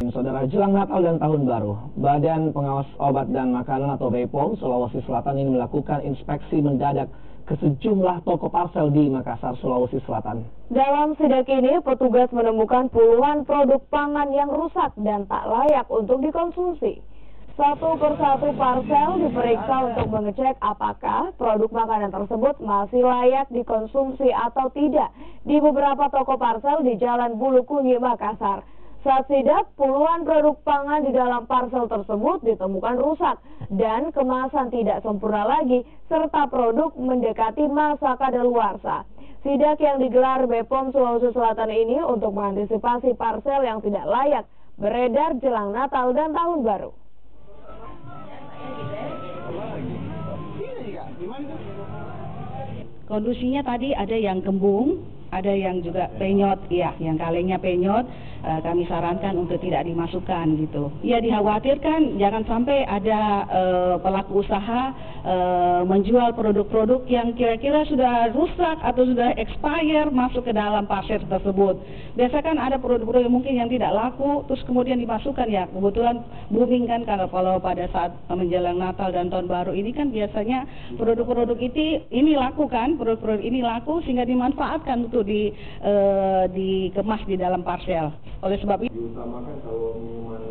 Saudara, jelang Natal dan Tahun Baru, Badan Pengawas Obat dan Makanan atau BPOM Sulawesi Selatan ini melakukan inspeksi mendadak ke sejumlah toko parsel di Makassar, Sulawesi Selatan. Dalam sidak ini, petugas menemukan puluhan produk pangan yang rusak dan tak layak untuk dikonsumsi. Satu persatu parsel diperiksa untuk mengecek apakah produk makanan tersebut masih layak dikonsumsi atau tidak di beberapa toko parsel di Jalan Bulukunyi, Makassar. Saat sidak, puluhan produk pangan di dalam parsel tersebut ditemukan rusak dan kemasan tidak sempurna lagi, serta produk mendekati masa kadaluarsa. Sidak yang digelar BPOM Sulawesi Selatan ini untuk mengantisipasi parsel yang tidak layak beredar jelang Natal dan Tahun Baru. Kondisinya tadi ada yang kembung, ada yang juga penyot, ya, yang kalengnya penyot, kami sarankan untuk tidak dimasukkan gitu. Ya, dikhawatirkan jangan sampai ada pelaku usaha menjual produk-produk yang kira-kira sudah rusak atau sudah expire masuk ke dalam parsel tersebut. Biasa kan ada produk-produk yang mungkin yang tidak laku, terus kemudian dimasukkan, ya. Kebetulan booming kan kalau pada saat menjelang Natal dan Tahun Baru ini kan biasanya produk-produk ini laku kan, produk-produk ini laku sehingga dimanfaatkan untuk dikemas di dalam parsel. Oleh sebab itu diutamakan kalau minuman